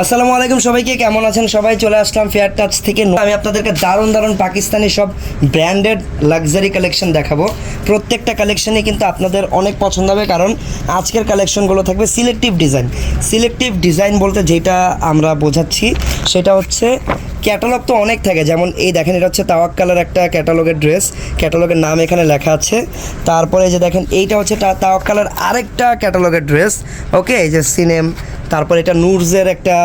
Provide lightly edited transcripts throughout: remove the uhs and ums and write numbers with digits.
আসসালামু আলাইকুম সবাইকে, কেমন আছেন সবাই? চলে আসলাম ফেয়ার টাচ থেকে। আমি আপনাদেরকে দারুণ দারুণ পাকিস্তানি সব ব্র্যান্ডেড লাক্সারি কালেকশন দেখাবো। প্রত্যেকটা কালেকশনই কিন্তু আপনাদের অনেক পছন্দ হবে, কারণ আজকের কালেকশনগুলো থাকবে সিলেক্টিভ ডিজাইন। সিলেক্টিভ ডিজাইন বলতে যেটা আমরা বোঝাচ্ছি সেটা হচ্ছে ক্যাটালগ তো অনেক থাকে, যেমন এই দেখেন এটা হচ্ছে তাওয়াক্কালের একটা ক্যাটালগের ড্রেস, ক্যাটালগের নাম এখানে লেখা আছে। তারপরে যে দেখেন এইটা হচ্ছে তাওয়াক্কালের আরেকটা ক্যাটালগের ড্রেস, ওকে, এই যে সিনেম। তারপর এটা নুরজের একটা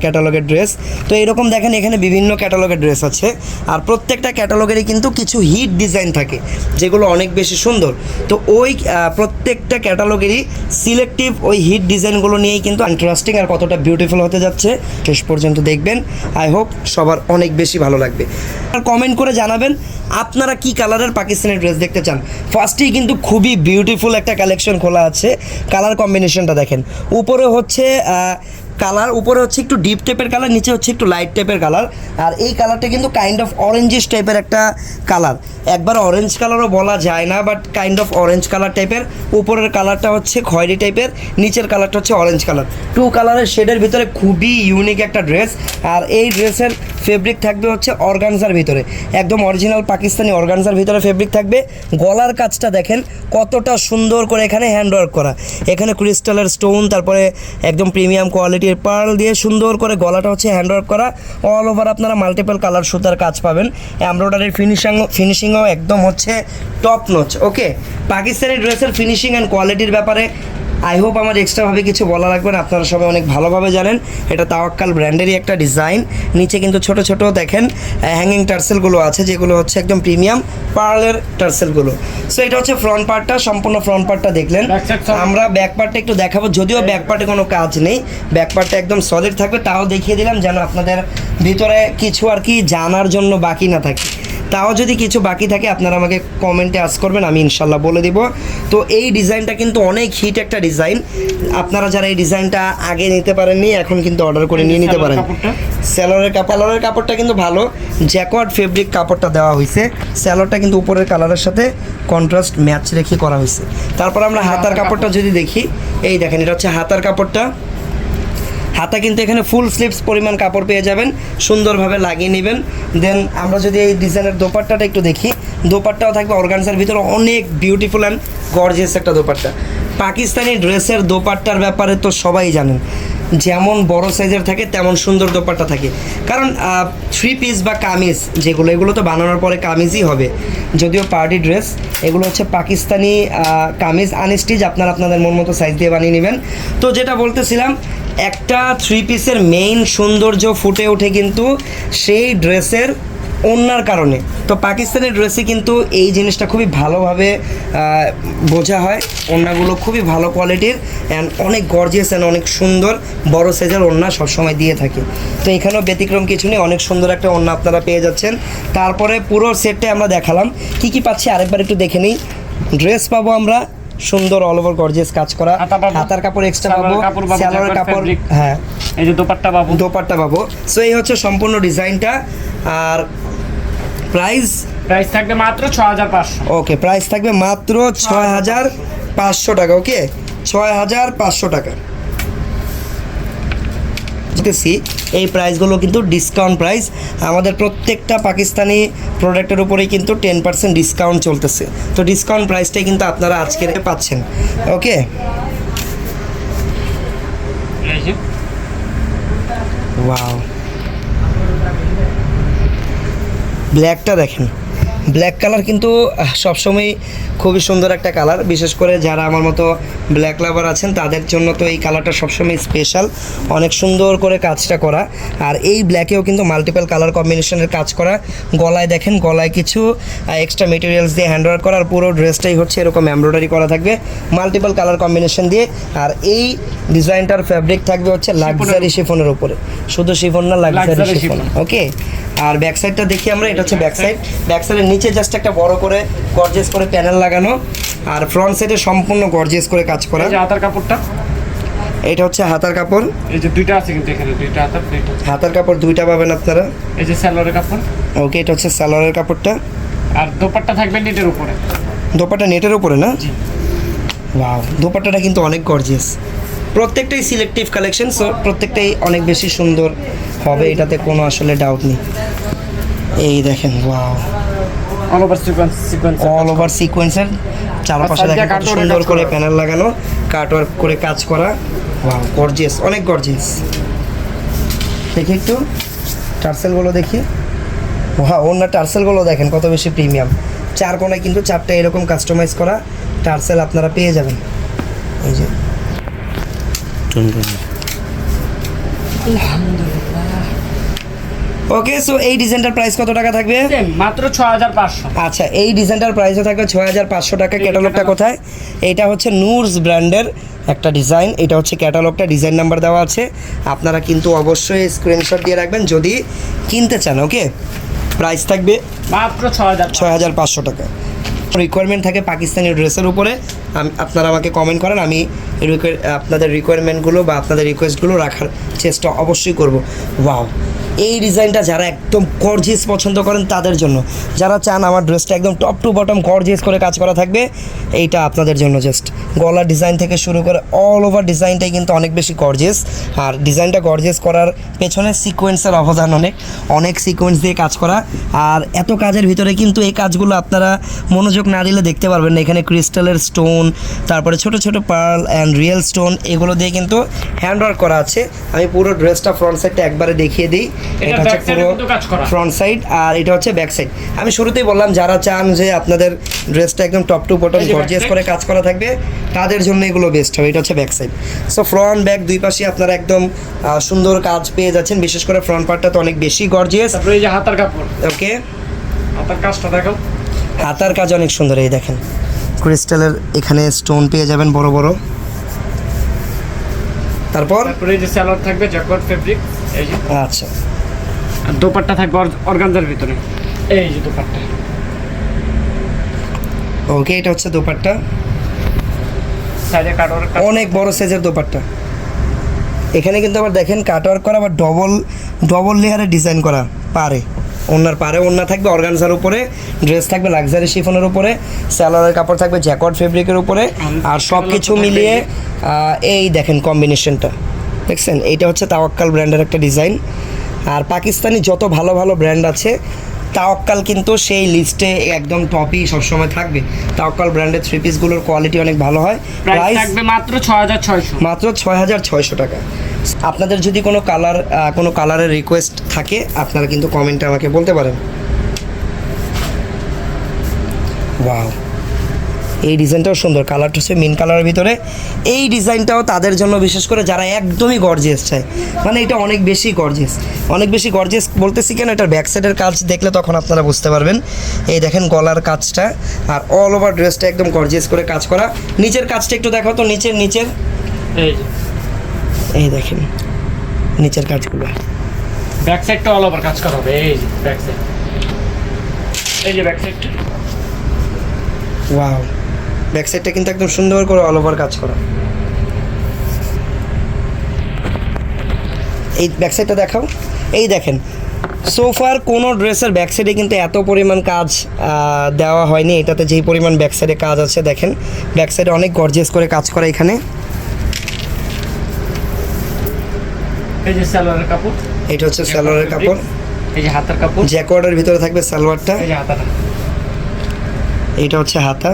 ক্যাটালগের ড্রেস। তো এরকম দেখেন এখানে বিভিন্ন ক্যাটালগের ড্রেস আছে, আর প্রত্যেকটা ক্যাটালগেরই কিন্তু কিছু হিট ডিজাইন থাকে যেগুলো অনেক বেশি সুন্দর। তো ওই প্রত্যেকটা ক্যাটালগেরই সিলেক্টিভ ওই হিট ডিজাইনগুলো নিয়েই কিন্তু ইন্টারেস্টিং আর কতটা বিউটিফুল হতে যাচ্ছে শেষ পর্যন্ত দেখবেন। আই হোপ সবার অনেক বেশি ভালো লাগবে। আর কমেন্ট করে জানাবেন আপনারা কি কালারের পাকিস্তানি ড্রেস দেখতে চান। ফার্স্টেই কিন্তু খুবই বিউটিফুল একটা কালেকশন খোলা আছে। কালার কম্বিনেশনটা দেখেন, উপরে হচ্ছে কালার, উপরে হচ্ছে একটু ডিপ টাইপের কালার, নিচে হচ্ছে একটু লাইট টাইপের কালার। আর এই কালারটা কিন্তু কাইন্ড অফ অরেঞ্জিশ টাইপের একটা কালার, একবার অরেঞ্জ কালারও বলা যায় না, but kind of orange colour টাইপের। উপরের কালারটা হচ্ছে খয়েরি টাইপের, নিচের কালারটা হচ্ছে অরেঞ্জ কালার। টু কালারের শেডের ভিতরে খুবই ইউনিক একটা ড্রেস। আর এই ড্রেসের ফেব্রিক থাকবে হচ্ছে অর্গানজার ভিতরে, একদম অরিজিনাল পাকিস্তানি অর্গানজার ভিতরে ফেব্রিক থাকবে। গলার কাজটা দেখেন কতটা সুন্দর করে এখানে হ্যান্ডওয়ার্ক করা, এখানে ক্রিস্টালের স্টোন, তারপরে একদম প্রিমিয়াম কোয়ালিটির পার্ল দিয়ে সুন্দর করে গলাটা হচ্ছে হ্যান্ডওয়ার্ক করা। অল ওভার আপনারা মাল্টিপল কালার সুতার কাজ পাবেন। এমব্রয়ডারির ফিনিশিংও একদম হচ্ছে টপ নচ। ওকে, পাকিস্তানি ড্রেসের ফিনিশিং অ্যান্ড কোয়ালিটির ব্যাপারে আই হোপ আমার এক্সট্রাভাবে কিছু বলা লাগবে না, আপনারা সবাই অনেক ভালোভাবে জানেন। এটা তাওয়াক্কাল ব্র্যান্ডেরই একটা ডিজাইন। নিচে কিন্তু ছোট ছোট দেখেন হ্যাঙ্গিং টার্সেলগুলো আছে, যেগুলো হচ্ছে একদম প্রিমিয়াম পার্লের টার্সেলগুলো। সো এটা হচ্ছে ফ্রন্ট পার্টটা, সম্পূর্ণ ফ্রন্ট পার্টটা দেখলেন। আমরা ব্যাক পার্টটা একটু দেখাবো, যদিও ব্যাক পার্টে কোনো কাজ নেই, ব্যাক পার্টটা একদম সলিড থাকবে। তাও দেখিয়ে দিলাম যেন আপনাদের ভিতরে কিছু আর কি জানার জন্য বাকি না থাকে। তাও যদি কিছু বাকি থাকে আপনারা আমাকে কমেন্টে আস্ক করবেন, আমি ইনশাল্লাহ বলে দিব। তো এই ডিজাইনটা কিন্তু অনেক হিট একটা ডিজাইন। আপনারা যারা এই ডিজাইনটা আগে নিতে পারেননি, এখন কিন্তু অর্ডার করে নিয়ে নিতে পারেন। স্যালোরের কাপড়টা কিন্তু ভালো, জ্যাকওয়ার্ড ফেব্রিক কাপড়টা দেওয়া হয়েছে। স্যালোরটা কিন্তু উপরের কালারের সাথে কন্ট্রাস্ট ম্যাচ রেখে করা হয়েছে। তারপর আমরা হাতার কাপড়টা যদি দেখি, এই দেখেন এটা হচ্ছে হাতার কাপড়টা। হাতা কিন্তু এখানে ফুল স্লিভস পরিমাণ কাপড় পেয়ে যাবেন, সুন্দরভাবে লাগিয়ে নেবেন। দেন আমরা যদি এই ডিজাইনের দোপাট্টাটা একটু দেখি, দোপাট্টাও থাকবে অর্গানজার ভিতরে, অনেক বিউটিফুল অ্যান্ড গর্জিয়াস একটা দোপাট্টা। পাকিস্তানি ড্রেসের দোপাট্টার ব্যাপারে তো সবাই জানেন, যেমন বড় সাইজের থাকে তেমন সুন্দর দোপাট্টা থাকে। কারণ থ্রি পিস বা কামিজ যেগুলো, এগুলো তো বানানোর পরে কামিজই হবে, যদিও পার্টি ড্রেস। এগুলো হচ্ছে পাকিস্তানি কামিজ আনস্টিচ, আপনারা আপনাদের মন মতো সাইজ দিয়ে বানিয়ে নেবেন। তো যেটা বলতেছিলাম, একটা থ্রি পিসের মেইন সৌন্দর্য ফুটে ওঠে কিন্তু সেই ড্রেসের ওড়নার কারণে। তো পাকিস্তানি ড্রেসে কিন্তু এই জিনিসটা খুবই ভালোভাবে বোঝা হয়। ওড়নাগুলো খুবই ভালো কোয়ালিটির অ্যান্ড অনেক গর্জিয়াস অ্যান্ড অনেক সুন্দর, বড় সাইজের ওড়না সবসময় দিয়ে থাকে। তো এখানেও ব্যতিক্রম কিছু নেই, অনেক সুন্দর একটা ওড়না আপনারা পেয়ে যাচ্ছেন। তারপরে পুরো সেটটা আমরা দেখালাম, কি কি পাচ্ছি আরেকবার একটু দেখে নিই। ড্রেস পাবো আমরা সুন্দর অল ওভার গর্জিয়াস কাজ করা, হাতার কাপড় এক্সট্রা পাবো, সালোয়ারের কাপড়, হ্যাঁ এই যে দোপাট্টা পাবো। সো এই হচ্ছে সম্পূর্ণ ডিজাইনটা। আর প্রাইস থাকবে মাত্র 6500। ওকে, প্রাইস থাকবে মাত্র 6500 টাকা। ওকে, 6500 টাকা। এই প্রাইসগুলো কিন্তু ডিসকাউন্ট প্রাইস। আমাদের প্রত্যেকটা পাকিস্তানি প্রোডাক্টের উপরেই কিন্তু 10% ডিসকাউন্ট চলতেছে। তো ডিসকাউন্ট প্রাইসটাই কিন্তু আপনারা আজকে পাচ্ছেন। ওকে, ওয়াও, ব্ল্যাকটা দেখেন, ব্ল্যাক কালার কিন্তু সবসময় খুবই সুন্দর একটা কালার, বিশেষ করে যারা আমার মতো ব্ল্যাক লাভার আছেন তাদের জন্য তো এই কালারটা সবসময় স্পেশাল, অনেক সুন্দর করে কাজটা করা। আর এই ব্ল্যাকেও কিন্তু মাল্টিপল কালার কম্বিনেশনের কাজ করা। গলায় দেখেন, গলায় কিছু এক্সট্রা মেটেরিয়ালস দিয়ে হ্যান্ডওয়ার্ক করা, আর পুরো ড্রেসটাই হচ্ছে এরকম এমব্রয়ডারি করা থাকবে মাল্টিপল কালার কম্বিনেশন দিয়ে। আর এই ডিজাইনটার ফ্যাব্রিক থাকবে হচ্ছে লাক্সারি শিফনের উপরে, শুধু শিফন না, লাক্সারি শিফন। ওকে, আর ব্যাক সাইডটা দেখি আমরা, এটা হচ্ছে ব্যাক সাইড। ব্যাক সাইডের নিচে জাস্ট একটা বড় করে গর্জিয়াস করে প্যানেল লাগানো, আর ফ্রন্ট সাইডে সম্পূর্ণ গর্জিয়াস করে কাজ করা। হাতার কাপড়টা, এটা হচ্ছে হাতার কাপড়, এই যে দুইটা আছে কিন্তু এখানে, দুইটা হাতার কাপড় দুইটা পাবেন আপনারা। এই যে সালোয়ারের কাপড়, ওকে, এটা হচ্ছে সালোয়ারের কাপড়টা। আর দোপাট্টা থাকবে নেটের উপরে। দোপাট্টা নেটের উপরে না? ওয়াও, দোপাট্টাটা কিন্তু অনেক গর্জিয়াস। প্রত্যেকটাই সিলেক্টিভ কালেকশন, সো প্রত্যেকটাই অনেক বেশি সুন্দর হবে, এটাতে কোনো আসলে ডাউট নেই। এই দেখেন, wow, all over sequence all over সিকোয়েন্সের চারপাশে আর দেখেন কত কাটওয়ার্কের সুন্দর কাজ করে করা। প্যানেল লাগানো, কাটওয়ার্ক করে কাজ করা। ওয়াও, গর্জিয়াস, অনেক গর্জিয়াস। দেখি একটু টার্সেলগুলো দেখি। ওয়াও, অন্য টার্সেলগুলো দেখেন কত বেশি প্রিমিয়াম। চার কোণায় কিন্তু চারটা এরকম কাস্টমাইজ করা টার্সেল আপনারা পেয়ে যাবেন। এই যে ওকে, সো এই ডিজাইনটার প্রাইস কত টাকা থাকবে? মাত্র 6500। আচ্ছা, এই ডিজাইনটার প্রাইসও থাকবে 6500 টাকা। ক্যাটালগটা কোথায়? এইটা হচ্ছে নূরস ব্র্যান্ডের একটা ডিজাইন, এটা হচ্ছে ক্যাটালগটা, ডিজাইন নাম্বার দেওয়া আছে। আপনারা কিন্তু অবশ্যই স্ক্রিনশট দিয়ে রাখবেন যদি কিনতে চান। ওকে, প্রাইস থাকবে মাত্র 6000। 6500 টাকা। রিকোয়ারমেন্ট থাকে পাকিস্তানি ড্রেসের উপরে, আপনারা আমাকে কমেন্ট করেন, আমি আপনাদের রিকোয়ারমেন্টগুলো বা আপনাদের রিকোয়েস্টগুলো রাখার চেষ্টা অবশ্যই করব। ওয়াও, এই ডিজাইনটা যারা একদম গর্জিয়াস পছন্দ করেন তাদের জন্য, যারা চান আমার ড্রেসটা একদম টপ টু বটম গর্জিয়াস করে কাজ করা থাকবে, এইটা আপনাদের জন্য। জাস্ট গলার ডিজাইন থেকে শুরু করে অল ওভার ডিজাইনটাই কিন্তু অনেক বেশি গর্জিয়াস। আর ডিজাইনটা গর্জিয়াস করার পেছনে সিকোয়েন্সের অবদান অনেক সিকোয়েন্স দিয়ে কাজ করা। আর এত কাজের ভিতরে কিন্তু এই কাজগুলো আপনারা মনোযোগ না দিলে দেখতে পারবেন না। এখানে ক্রিস্টালের স্টোন, তারপরে ছোট ছোট পার্ল অ্যান্ড রিয়েল স্টোন, এগুলো দিয়ে কিন্তু হ্যান্ডওয়ার্ক করা আছে। আমি পুরো ড্রেসটা ফ্রন্ট সাইডটা একবারে দেখিয়ে দিই। এটা হচ্ছে back side এ পুরো কিন্তু কাজ করা। ফ্রন্ট সাইড, আর এটা হচ্ছে ব্যাক সাইড। আমি শুরুতেই বললাম যারা চান যে আপনাদের ড্রেসটা একদম টপ টু বটম এই যে back গর্জিয়াস side। করে কাজ করা থাকবে, তাদের জন্য এগুলো বেস্ট হবে। এটা হচ্ছে back side. So front back দুই পাশে আপনারা একদম সুন্দর কাজ পেয়ে যাচ্ছেন। বিশেষ করে ফ্রন্ট পার্টটা তো অনেক বেশি গর্জিয়াস। তারপরে এই যে হাতার কাপড়, ওকে, হাতার কাজটা দেখো। হাতার কাজ অনেক সুন্দর। এই দেখেন ক্রিস্টালের এখানে স্টোন পেয়ে যাবেন বড় বড়। তারপর তারপরে এই যে সালোয়ার থাকবে জ্যাকট ফেব্রিক, এই যে। আচ্ছা, আর দোপাট্টা থাকবে অর্গানজার ভিতরে, এই যে দোপাট্টা। ওকে, এটা হচ্ছে দোপাট্টা, সাইডে কাটওয়ার্ক। অনেক বড় সাইজের দোপাট্টা। এখানে কিন্তু আবার দেখেন কাটওয়ার্ক করা বা ডবল লেয়ারে ডিজাইন করা পারে। ওনার পারে ওনা থাকবে অর্গানজার উপরে, ড্রেস থাকবে লাক্সারি শিফনের উপরে, সালোয়ারের কাপড় থাকবে জ্যাকট ফেব্রিকের উপরে। আর সব কিছু মিলিয়ে এই দেখেন কম্বিনেশনটা দেখছেন, এইটা হচ্ছে তাওয়াক্কাল ব্র্যান্ডের একটা ডিজাইন। আর পাকিস্তানি যত ভালো ভালো ব্র্যান্ড আছে, তাওয়াক্কাল কিন্তু সেই লিস্টে একদম টপই সবসময় থাকবে। তাওয়াক্কাল ব্র্যান্ডের থ্রি পিসগুলোর কোয়ালিটি অনেক ভালো হয়। প্রাইস প্রাইস থাকবে মাত্র 6600। মাত্র 6600 টাকা। আপনাদের যদি কোনো কালারের রিকোয়েস্ট থাকে আপনারা কিন্তু কমেন্টে আমাকে বলতে পারেন। ওয়াও, এই ডিজাইনটাও সুন্দর, কালারটা হচ্ছে মিন কালারের ভিতরে। এই ডিজাইনটাও তাদের জন্য, বিশেষ করে যারা একদমই গর্জিয়াস চায়, মানে এটা অনেক বেশি গর্জিয়াস বলতেছি কেন, এটার ব্যাক সাইডের কাজ দেখলে তখন আপনারা বুঝতে পারবেন। এই দেখেন গলার কাজটা, আর অল ওভার ড্রেসটা একদম গর্জিয়াস করে কাজ করা। নিচের কাজটা একটু দেখো তো, নিচের এই যে এই দেখেন নিচের কাজগুলো। ব্যাক সাইডটা অল ওভার কাজ করা হবে, এই যে ব্যাক সাইড, এই যে ব্যাক সাইডটা। ওয়াও, ব্যাক সাইডটা কিন্তু একদম সুন্দর করে অল ওভার কাজ করা। এই ব্যাক সাইডটা দেখাও। এই দেখেন, সোফার কোনো ড্রেসের ব্যাক সাইডে কিন্তু এত পরিমাণ কাজ দেওয়া হয়নি। এটাতে যেই পরিমাণ ব্যাক সাইডে কাজ আছে দেখেন, ব্যাক সাইডে অনেক গর্জিয়াস করে কাজ করা এখানে। এই যে সালোয়ারের কাপড়, এটা হচ্ছে সালোয়ারের কাপড়, এই যে হাতার কাপড়, জ্যাকওয়ার্ডের ভিতরে থাকবে সালোয়ারটা, এই যে হাতাটা। এইটা হচ্ছে হাতা।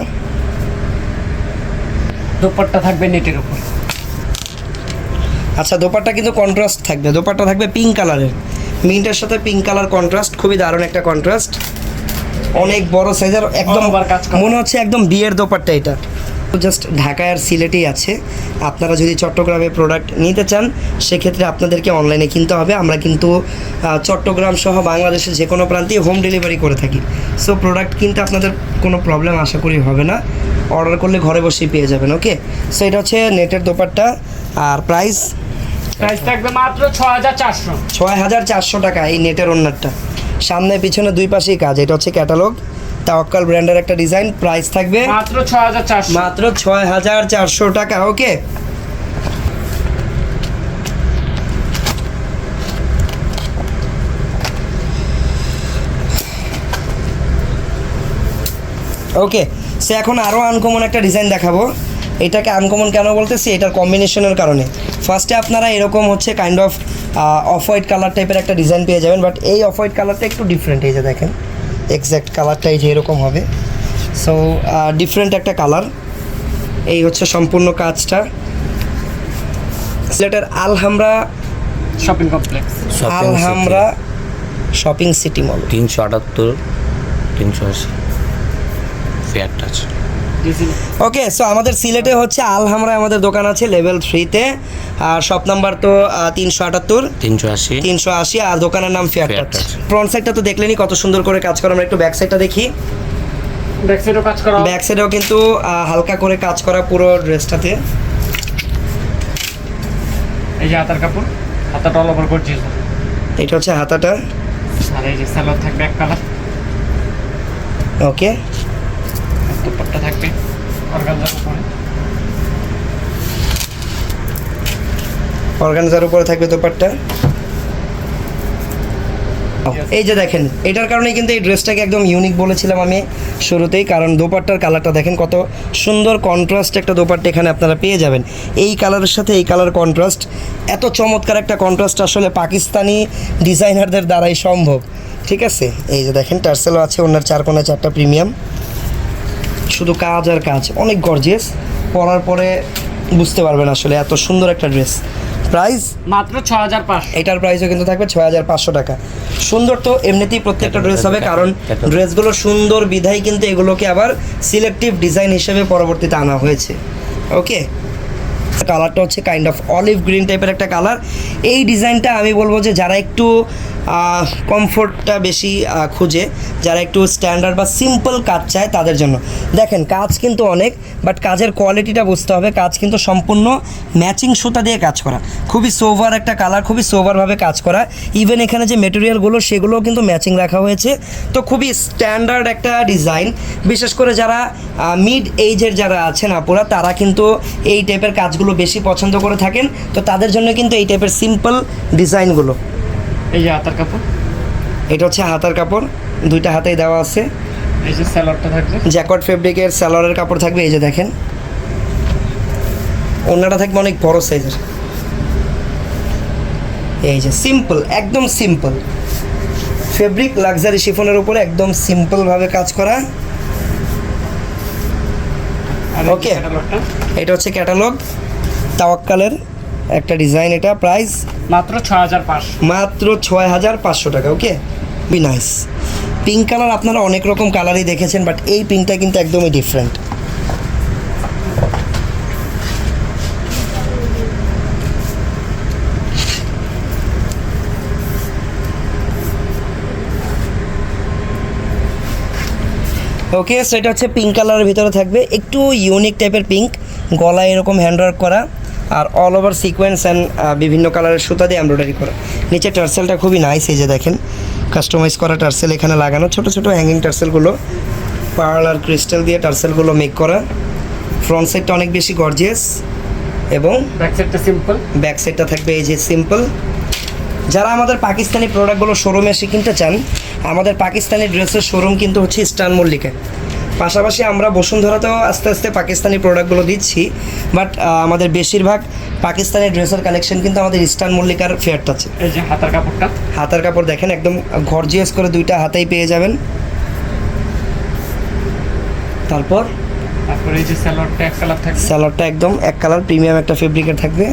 দোপাট্টা থাকবে নেটের উপর। আচ্ছা, দোপাট্টা কিন্তু কন্ট্রাস্ট থাকবে, দোপাট্টা থাকবে পিঙ্ক কালারের, মিন্টের সাথে পিঙ্ক কালার কন্ট্রাস্ট, খুবই দারুণ একটা কন্ট্রাস্ট। অনেক বড় সাইজের, একদম All over কাজ করা। মনে হচ্ছে একদম বিয়ের দোপাট্টা। এটা জাস্ট ঢাকায় আর সিলেটেই আছে। আপনারা যদি চট্টগ্রামে প্রোডাক্ট নিতে চান সেক্ষেত্রে আপনাদেরকে অনলাইনে কিনতে হবে। আমরা কিন্তু চট্টগ্রাম সহ বাংলাদেশের যে কোনো প্রান্তে হোম ডেলিভারি করে থাকি। সো প্রোডাক্ট কিনতে আপনাদের কোনো প্রবলেম আশা করি হবে না, অর্ডার করলে ঘরে বসেই পেয়ে যাবেন। ওকে, সো এটা হচ্ছে নেটের দোপাট্টা। আর প্রাইস থাকবে মাত্র 6400। 6400 টাকা এই নেটের ওন্নারটা। সামনে পিছনে দুই পাশেই কাজ। এটা হচ্ছে ক্যাটালগ, তাওয়াক্কাল ব্র্যান্ডের একটা ডিজাইন। প্রাইস থাকবে মাত্র 6400। মাত্র 6400 টাকা। ওকে, ওকে, সে এখন আরও আনকমন একটা ডিজাইন দেখাবো। এটাকে আনকমন কেন বলতেছি, এটার কম্বিনেশনের কারণে। ফার্স্টে আপনারা এরকম হচ্ছে kind of off white colour টাইপের একটা ডিজাইন পেয়ে যাবেন, বাট এই অফ হোয়াইট কালারটা একটু ডিফারেন্ট। এই যে দেখেন এক্স্যাক্ট কালারটা এই যে এরকম হবে। সো ডিফারেন্ট একটা কালার। এই হচ্ছে সম্পূর্ণ কাজটা। সিলেটের আলহামরা শপিং কমপ্লেক্স, আলহামরা শপিং সিটি মল। 378 380 ফেয়ার টাচ। ওকে, সো আমাদের সিলেটে হচ্ছে আলহামরা আমাদের দোকান আছে লেভেল 3-তে, আর শপ নাম্বার তো 378 380 380, আর দোকানের নাম fair Fair touch. Touch। Front সাইডটা তো দেখলেনই কত সুন্দর করে কাজ করা। আমরা একটু ব্যাক সাইডটা দেখি। ব্যাক সাইডও কাজ করা, ব্যাক সাইডেও কিন্তু হালকা করে কাজ করা পুরো ড্রেসটাতে। এই যে হাতার কাপড়, হাতাটা অল ওভার গর্জিয়াস। এটা হচ্ছে হাতাটা। আর এই যে সালোয়ার থাকবে এক কালার, ওকে, দুপাট্টা থাকবে অর্গানজার উপরে। অর্গানজার উপরে থাকবে দোপাট্টা। এই যে দেখেন, এটার কারণেই কিন্তু এই ড্রেসটাকে একদম ইউনিক বলেছিলাম আমি শুরুতেই, কারণ দোপাট্টার কালারটা দেখেন কত সুন্দর কন্ট্রাস্ট একটা দোপাট্টা এখানে আপনারা পেয়ে যাবেন। এই কালারের সাথে এই কালার কন্ট্রাস্ট, এত চমৎকার একটা কন্ট্রাস্ট আসলে পাকিস্তানি ডিজাইনারদের দ্বারাই সম্ভব। ঠিক আছে, এই যে দেখেন টার্সেলও আছে, ওনার 4 কোণায় 4টা প্রিমিয়াম, শুধু কাজ আর কাজ, অনেক গর্জিয়াস। পরার পরে বুঝতে পারবেন আসলে এত সুন্দর একটা ড্রেস। প্রাইস মাত্র 6500। এটার প্রাইসও কিন্তু থাকবে 6500 টাকা। সুন্দর তো এমনিতেই প্রত্যেকটা ড্রেস হবে, কারণ ড্রেসগুলো সুন্দর বিধায় কিন্তু এগুলোকে আবার সিলেক্টিভ ডিজাইন হিসেবে পরবর্তীতে আনা হয়েছে। ওকে, কালারটা হচ্ছে কাইন্ড অফ অলিভ গ্রিন টাইপের একটা কালার। এই ডিজাইনটা আমি বলবো যে যারা একটু কমফোর্টটা বেশি খুঁজে, যারা একটু স্ট্যান্ডার্ড বা সিম্পল কাজ চায় তাদের জন্য। দেখেন কাজ কিন্তু অনেক, বাট কাজের কোয়ালিটিটা বুঝতে হবে। কাজ কিন্তু সম্পূর্ণ ম্যাচিং সুতা দিয়ে কাজ করা, খুবই সোভার একটা কালার, খুবই সোভারভাবে কাজ করা। ইভেন এখানে যে মেটেরিয়ালগুলো সেগুলোও কিন্তু ম্যাচিং রাখা হয়েছে। তো খুবই স্ট্যান্ডার্ড একটা ডিজাইন। বিশেষ করে যারা মিড এইজের যারা আছেন আপুরা, তারা কিন্তু এই টাইপের কাজগুলো বেশি পছন্দ করে থাকেন। তো তাদের জন্য কিন্তু এই টাইপের সিম্পল ডিজাইনগুলো। এই যে হাতার কাপড়, এটা হচ্ছে হাতার কাপড়, দুইটা হাতেই দেওয়া আছে। এই যে সালোয়ারটা থাকবে জ্যাকট ফেব্রিকের সালোয়ারের কাপড় থাকবে। এই যে দেখেন ওড়নাটা থাকবে অনেক বড় সাইজের। এই যে সিম্পল, একদম সিম্পল ফেব্রিক, লাক্সারি শিফনের উপরে একদম সিম্পলভাবে কাজ করা। আর Okay. ক্যাটালগটা এটা হচ্ছে ক্যাটালগ, তাওয়াক্কালের একটা ডিজাইন। এটা প্রাইস মাত্র 6500। মাত্র 6500 টাকা। ওকে, বি নাইস। পিঙ্ক কালার আপনারা অনেক রকম কালারই দেখেছেন, বাট এই পিঙ্কটা কিন্তু একদমই ডিফারেন্ট। ওকে, সো এটা হচ্ছে পিঙ্ক কালারের ভিতরে থাকবে, একটু ইউনিক টাইপের পিঙ্ক, গলায় এরকম হ্যান্ডওয়ার্ক করা, আর অল ওভার সিকোয়েন্স অ্যান্ড বিভিন্ন কালারের সুতা দিয়ে এমব্রয়ডারি করা। নিচে টার্সেলটা খুবই নাইস, এই যে দেখেন কাস্টমাইজ করা টার্সেল এখানে লাগানো, ছোট ছোট হ্যাঙ্গিং টার্সেলগুলো পার্ল আর ক্রিস্টাল দিয়ে টার্সেলগুলো মেক করা। ফ্রন্ট সাইডটা অনেক বেশি গর্জিয়াস এবং ব্যাক সাইডটা সিম্পল। ব্যাক সাইডটা থাকবে এই যে সিম্পল। যারা আমাদের পাকিস্তানি প্রোডাক্টগুলো শোরুমে এসে কিনতে চান, আমাদের পাকিস্তানি ড্রেসের শোরুম কিন্তু হচ্ছে ইস্টার্ন মল্লিকা। পাশাপাশি আমরা বসুন্ধরাতেও আস্তে আস্তে পাকিস্তানি প্রোডাক্টগুলো দিচ্ছি, বাট আমাদের বেশিরভাগ পাকিস্তানি ড্রেসের কালেকশন কিন্তু আমাদের ইস্টার্ন মল্লিকার ফেয়ার টাচে। এই যে হাতার কাপড়টা, হাতার কাপড় দেখেন একদম গর্জিয়াস করে, দুইটা হাতেই পেয়ে যাবেন। তারপর তারপরে এই যে সালোয়ারটা এক কালার থাকবে, সালোয়ারটা একদম এক কালার প্রিমিয়াম একটা ফেব্রিকের থাকবে।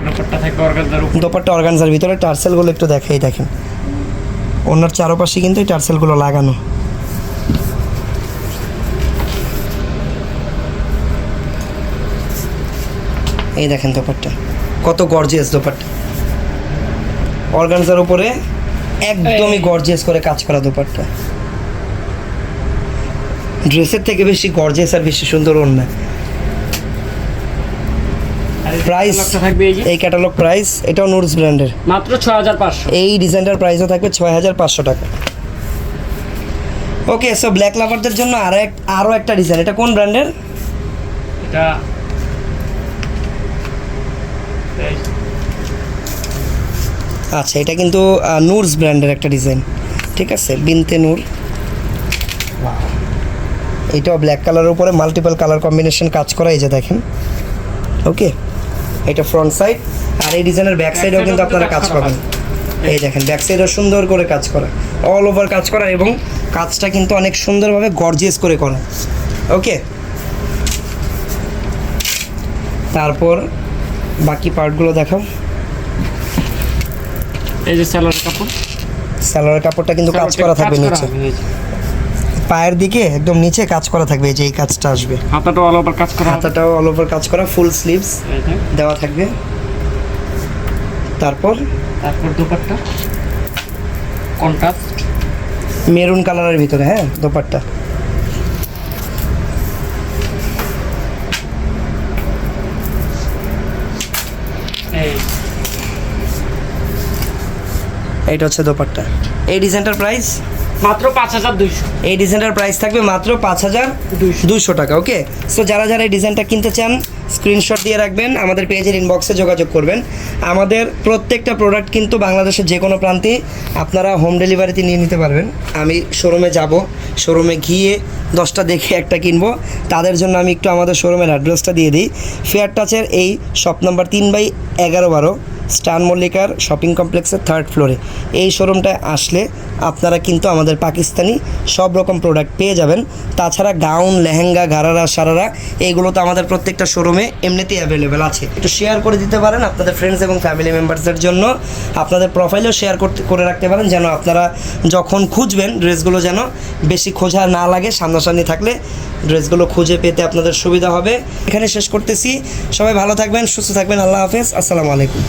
দুপাট্টা থাকবে অর্গানজার উপর। দোপাট্টা অর্গানজার ভিতরে টার্সেলগুলো একটু দেখাই, দেখেন ওনার চারপাশে কিন্তু এই টার্সেলগুলো লাগানো। এই দেখেন দোপাট্টা কত গর্জিয়াস, দোপাট্টা অর্গানজার উপরে একদমই গর্জিয়াস করে কাজ করা দোপাট্টা। ড্রেসের থেকে বেশি গর্জিয়াস আর বেশি সুন্দর ওড়না। আর এই যে প্রাইস ক্যাটালগটা থাকবে এই যে এই ক্যাটালগ প্রাইস, এটাও নুরস ব্র্যান্ডের। মাত্র 6500। এই ডিজাইনটার প্রাইসও থাকবে 6500 টাকা। ওকে, সো ব্ল্যাক লাভারদের জন্য আরও একটা ডিজাইন। এটা কোন ব্র্যান্ডের? এটা এই আচ্ছা, এটা কিন্তু নুরস ব্র্যান্ডের একটা ডিজাইন। ঠিক আছে, বিনতে নূর। এটাও ব্ল্যাক কালারের উপরে মাল্টিপল কালার কম্বিনেশন কাজ করা, এই যে দেখেন। ওকে, এটা ফ্রন্ট সাইড। আর এই ডিজাইনের ব্যাক সাইডেও কিন্তু আপনারা কাজ পাবেন। এই দেখেন ব্যাক সাইডেও সুন্দর করে কাজ করা, অল ওভার কাজ করা, এবং কাজটা কিন্তু অনেক সুন্দরভাবে গর্জিয়াস করে করা। ওকে, তারপর বাকি পার্টগুলো দেখাও। এই যে সালোয়ারের কাপড়, সালোয়ারের কাপড়টা কিন্তু কাজ করা থাকবে নিচে, পায়ের দিকে একদম নিচে কাজ করা থাকবে, এই যে এই কাজটা আসবে। হাতাটাও অল ওভার কাজ করা, হাতাটাও অল ওভার কাজ করা, ফুল স্লিভস দেওয়া থাকবে। তারপর দোপাট্টা কন্ট্রাস্ট মেরুন কালারের ভিতরে, হ্যাঁ, দোপাট্টা। এইটা হচ্ছে দোপাট্টা। এই ডিজাইনটার প্রাইস মাত্র 5200। এই ডিজাইনটার প্রাইস থাকবে মাত্র 5200 টাকা। ওকে, সো যারা যারা এই ডিজাইনটা কিনতে চান স্ক্রিনশট দিয়ে রাখবেন, আমাদের পেজের ইনবক্সে যোগাযোগ করবেন। আমাদের প্রত্যেকটা প্রোডাক্ট কিন্তু বাংলাদেশের যে কোনো প্রান্তে আপনারা হোম ডেলিভারিতে নিয়ে নিতে পারবেন। আমি শোরুমে যাব, শোরুমে গিয়ে 10টা দেখে একটা কিনবো, তাদের জন্য আমি একটু আমাদের শোরুমের অ্যাড্রেসটা দিয়ে দিই। ফেয়ার টাচের এই শপ নাম্বার 3/11-12 স্টার মল্লিকার শপিং কমপ্লেক্সের 3rd ফ্লোরে এই শোরুমটায় আসলে আপনারা কিন্তু আমাদের পাকিস্তানি সব রকম প্রোডাক্ট পেয়ে যাবেন। তাছাড়া গাউন, লেহেঙ্গা, গারারা, সারারা এইগুলো তো আমাদের প্রত্যেকটা শোরুমে এমনিতেই অ্যাভেলেবেল আছে। একটু শেয়ার করে দিতে পারেন আপনাদের ফ্রেন্ডস এবং ফ্যামিলি মেম্বার্সদের জন্য, আপনাদের প্রোফাইলেও শেয়ার করে রাখতে পারেন, যেন আপনারা যখন খুঁজবেন ড্রেসগুলো যেন বেশি খোঁজা না লাগে, সামনাসামনি থাকলে ড্রেসগুলো খুঁজে পেতে আপনাদের সুবিধা হবে। এখানে শেষ করতেছি, সবাই ভালো থাকবেন, সুস্থ থাকবেন, আল্লাহ হাফেজ, আসসালামু আলাইকুম।